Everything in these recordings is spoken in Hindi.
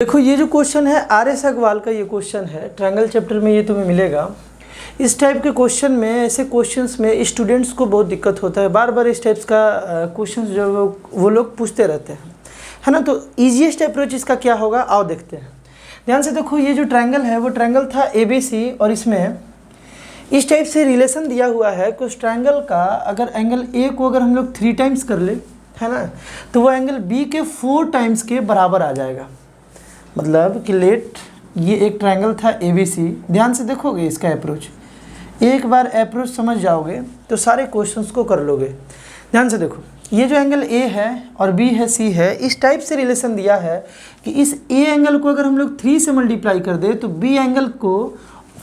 देखो ये जो क्वेश्चन है आर.एस. अग्रवाल का ये क्वेश्चन है, ट्रायंगल चैप्टर में ये तुम्हें मिलेगा। इस टाइप के क्वेश्चन में, ऐसे क्वेश्चंस में स्टूडेंट्स को बहुत दिक्कत होता है, बार बार इस टाइप्स का क्वेश्चंस जो वो लोग पूछते रहते हैं, है ना। तो ईजीएस्ट अप्रोच इसका क्या होगा, आओ देखते हैं। ध्यान से देखो, ये जो ट्रायंगल है वो ट्रायंगल था ABC, और इसमें इस टाइप से रिलेशन दिया हुआ है कि उस ट्रायंगल का अगर एंगल A को अगर हम लोग 3 टाइम्स कर ले, है ना, तो वो एंगल B के 4 टाइम्स के बराबर आ जाएगा। मतलब कि लेट ये एक ट्रायंगल था ABC, ध्यान से देखोगे इसका अप्रोच, एक बार अप्रोच समझ जाओगे तो सारे क्वेश्चंस को कर लोगे। ध्यान से देखो, ये जो एंगल A है और B है, C है, इस टाइप से रिलेशन दिया है कि इस A एंगल को अगर हम लोग 3 से मल्टीप्लाई कर दे तो B एंगल को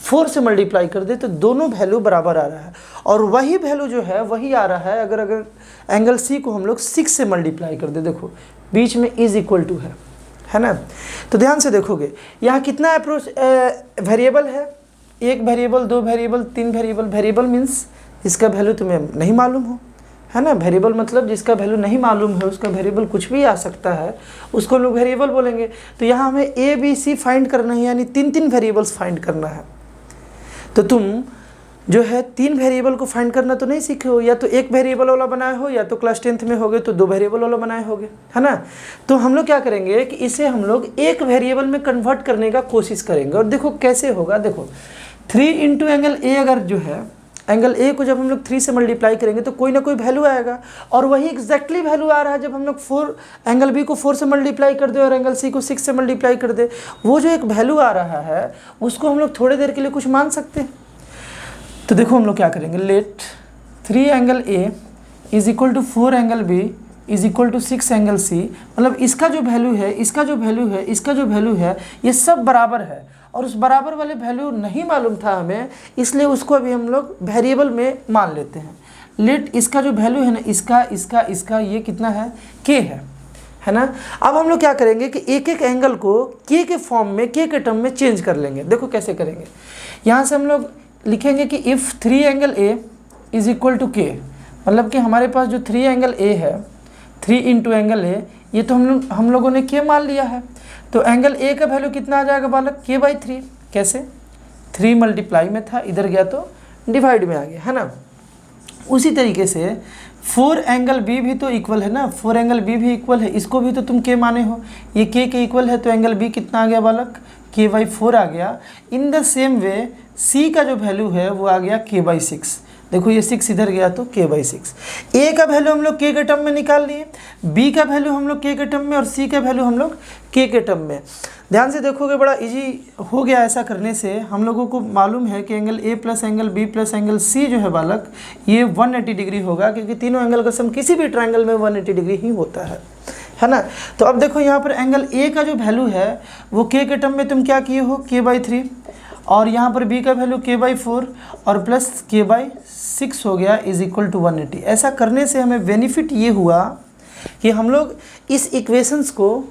4 से मल्टीप्लाई कर दे तो दोनों वैल्यू बराबर आ रहा है। और वही वैल्यू जो है वही आ रहा है अगर एंगल C को हम लोग 6 से मल्टीप्लाई कर दे। देखो बीच में इज इक्वल टू है ना। तो ध्यान से देखोगे यहाँ कितना अप्रोच वेरिएबल है, 1 variable, 2 variable, 3 variable. Variable means जिसका वैल्यू तुम्हें नहीं मालूम हो, है ना। वेरिएबल मतलब जिसका वैल्यू नहीं मालूम है, उसका वेरिएबल कुछ भी आ सकता है, उसको हम लोग वेरिएबल बोलेंगे। तो यहाँ हमें ABC फाइंड करना है, यानी 3 वेरिएबल्स फाइंड करना है। तो तुम जो है 3 वेरिएबल को फाइंड करना तो नहीं सीखे हो, या तो 1 वेरिएबल वाला बनाए हो, या तो क्लास 10th में होगे तो 2 वेरिएबल वाला बनाए होगे, है ना। तो हम लोग क्या करेंगे कि इसे हम लोग 1 वेरिएबल में कन्वर्ट करने का कोशिश करेंगे। और देखो कैसे होगा, देखो 3 इंटू एंगल A, अगर जो है एंगल A को जब हम लोग 3 से मल्टीप्लाई करेंगे तो कोई ना कोई वैल्यू आएगा, और वही एग्जैक्टली वैल्यू आ रहा है जब हम लोग 4 एंगल B को 4 से मल्टीप्लाई कर दे और एंगल C को 6 से मल्टीप्लाई कर दे। वो जो एक वैल्यू आ रहा है उसको हम लोग थोड़ी देर के लिए कुछ मान सकते हैं। तो देखो हम लोग क्या करेंगे, let 3 angle A is equal to 4 angle B is equal to 6 angle C। मतलब इसका जो वैल्यू है, इसका जो वैल्यू है, इसका जो वैल्यू है, ये सब बराबर है। और उस बराबर वाले वैल्यू नहीं मालूम था हमें, इसलिए उसको अभी हम लोग वेरिएबल में मान लेते हैं। लेट इसका जो वैल्यू है ना, इसका ये कितना है, K है ना। अब हम लोग क्या करेंगे कि एक एक एंगल को K के फॉर्म में, K के टर्म में चेंज कर लेंगे। देखो कैसे करेंगे, यहाँ से हम लोग लिखेंगे कि if 3 angle A is equal to K। मतलब कि हमारे पास जो 3 एंगल A है, 3 इंटू एंगल A, ये तो हम लोगों ने K मान लिया है। तो एंगल A का वैल्यू कितना आ जाएगा बालक, K/3। कैसे, 3 मल्टीप्लाई में था, इधर गया तो डिवाइड में आ गया, है ना। उसी तरीके से 4 एंगल B भी तो इक्वल है ना, 4 एंगल B भी इक्वल है, इसको भी तो तुम K माने हो, ये K के इक्वल है, तो एंगल B कितना आ गया बालक, K/4 आ गया। In the same way C का जो वैल्यू है वो आ गया K/6। देखो ये 6 इधर गया तो K/6। A का वैल्यू हम लोग K के टर्म में निकाल लिए, B का वैल्यू हम लोग K के टर्म में, और C का वैल्यू हम लोग K के टर्म में। ध्यान से देखोगे बड़ा इजी हो गया। ऐसा करने से हम लोगों को मालूम है कि angle A plus angle B plus angle C जो है बालक, ये 180 डिग्री होगा, क्योंकि तीनों एंगल का सम किसी भी ट्रायंगल में 180 डिग्री ही होता है ना। तो अब देखो यहाँ पर एंगल A का जो वैल्यू है वो K के टर्म में तुम क्या किए हो, K/3, और यहाँ पर B का वैल्यू K/4 और प्लस K/6 हो गया, इज इक्वल टू 180। ऐसा करने से हमें बेनिफिट ये हुआ कि हम लोग इस इक्वेशंस को,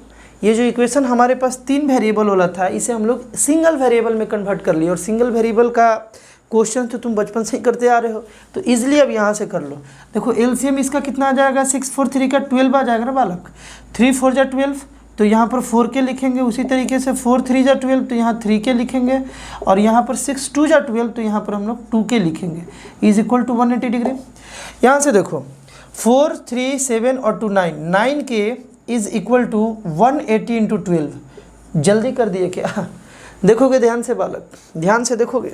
ये जो इक्वेशन हमारे पास 3 वेरिएबल वाला था, इसे हम लोग सिंगल वेरिएबल में कन्वर्ट कर लिए। और सिंगल वेरिएबल का क्वेश्चन तो तुम बचपन से ही करते आ रहे हो, तो ईजिली अब यहाँ से कर लो। देखो एलसीएम इसका कितना आ जाएगा, 6 4 3 का 12 आ जाएगा ना बालक, 3 4 जा 12, तो यहाँ पर 4K लिखेंगे। उसी तरीके से 4 3 जा 12, तो यहाँ 3K लिखेंगे, और यहाँ पर 6 2 जा 12, तो यहाँ पर हम लोग 2K लिखेंगे, इज इक्वल टू 180 डिग्री। यहाँ से देखो 4 3 7 और 2 9, 9K is equal to 180 into 12। जल्दी कर दिए क्या, देखोगे ध्यान से बालक, ध्यान से देखोगे,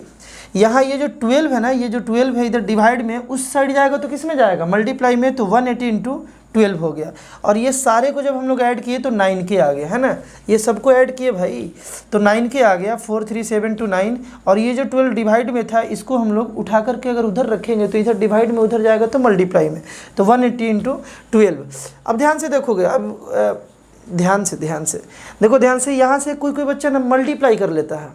यहाँ ये जो 12 है ना, ये जो 12 है इधर डिवाइड में उस साइड जाएगा तो किस में जाएगा, मल्टीप्लाई में, तो 180 इंटू 12 हो गया। और ये सारे को जब हम लोग ऐड किए तो 9K आ गया, है ना। ये सबको ऐड किए भाई तो 9K आ गया, 4 3 7 2 9। और ये जो 12 डिवाइड में था, इसको हम लोग उठा करके अगर उधर रखेंगे तो इधर डिवाइड में, उधर जाएगा तो मल्टीप्लाई में, तो 180 इंटू 12। अब ध्यान से देखोगे, अब ध्यान से देखो, ध्यान से यहाँ से कोई बच्चा ना मल्टीप्लाई कर लेता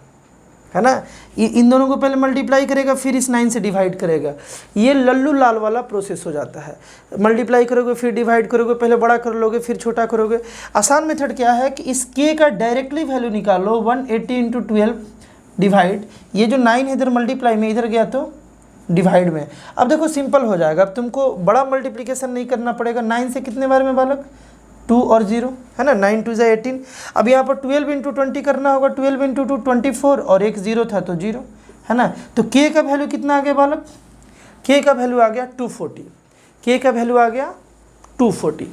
है ना। इन दोनों को पहले मल्टीप्लाई करेगा, फिर इस 9 से डिवाइड करेगा। ये लल्लू लाल वाला प्रोसेस हो जाता है। मल्टीप्लाई करोगे, फिर डिवाइड करोगे, पहले बड़ा कर लोगे, फिर छोटा करोगे। आसान मेथड क्या है कि इस K का डायरेक्टली वैल्यू निकालो, 180 इंटू 12 डिवाइड, ये जो 9 है इधर मल्टीप्लाई में, इधर गया तो डिवाइड में। अब देखो सिंपल हो जाएगा, अब तुमको बड़ा मल्टीप्लिकेशन नहीं करना पड़ेगा। 9 से कितने बार में बालक, 2 और 0 है ना, 9 2 ज़ा 18। अब यहाँ पर 12 इंटू 20 करना होगा, 12 इंटू 2 24 और एक 0 था तो 0 है ना। तो k का वैल्यू कितना आ गया बालक, k का वैल्यू आ गया 240, k का वैल्यू आ गया 240।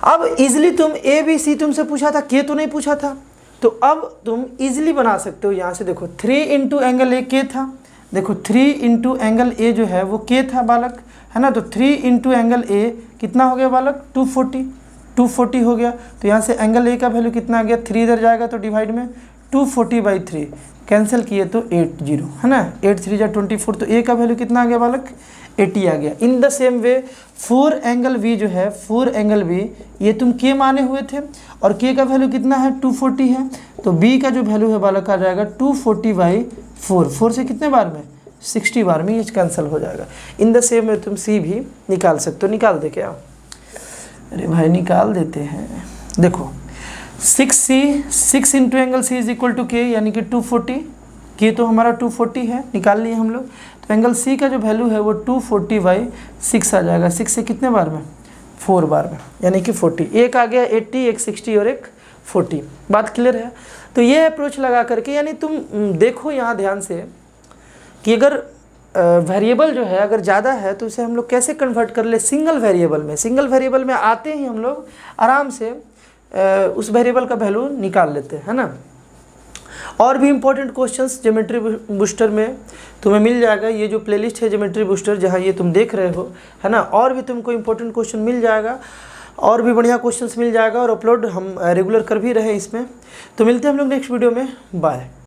अब इजीली तुम a b c तुमसे पूछा था, k तो नहीं पूछा था, तो अब तुम इजीली बना सकते हो। यहाँ से देखो 3 इंटू एंगल ए k था, देखो 3 इंटू एंगल ए जो है वो k था बालक, है ना। तो 3 इंटू एंगल ए कितना हो गया बालक, 240 हो गया। तो यहाँ से एंगल ए का वैल्यू कितना आ गया, 3 इधर जाएगा तो डिवाइड में 240/3 कैंसिल किए तो 80 है ना, 8 3 जा 24। तो ए का वैल्यू कितना आ गया बालक, 80 आ गया। In the same way 4 angle B जो है, 4 एंगल वी ये तुम के माने हुए थे और के का वैल्यू कितना है 240 है, तो बी का जो वैल्यू है बालक आ जाएगा 240/4, 4 से कितने बार में 60 बार में ये कैंसिल हो जाएगा। इन द सेम वे तुम सी भी निकाल सकते हो, निकाल दे क्या, अरे भाई निकाल देते हैं। देखो 6 into angle C is equal to K यानी कि 240, के तो हमारा 240 है, निकाल लिए हम लोग। तो एंगल सी का जो वैल्यू है वो 240/6 आ जाएगा, 6 से कितने बार में 4 बार में यानी कि 40। एक आ गया 80, एक 60 और एक 40। बात क्लियर है। तो ये अप्रोच लगा करके, यानी तुम देखो यहाँ ध्यान से कि अगर वेरिएबल जो है अगर ज़्यादा है तो उसे हम लोग कैसे कन्वर्ट कर ले सिंगल वेरिएबल में। सिंगल वेरिएबल में आते ही हम लोग आराम से उस वेरिएबल का वैल्यू निकाल लेते हैं, है ना। और भी इम्पोर्टेंट क्वेश्चंस ज्योमेट्री बूस्टर में तुम्हें मिल जाएगा, ये जो प्लेलिस्ट है ज्योमेट्री बूस्टर जहाँ ये तुम देख रहे हो, है ना। और भी तुमको इम्पोर्टेंट क्वेश्चन मिल जाएगा, और भी बढ़िया क्वेश्चंस मिल जाएगा, और अपलोड हम रेगुलर कर भी रहे हैं इसमें। तो मिलते हैं हम लोग नेक्स्ट वीडियो में, बाय।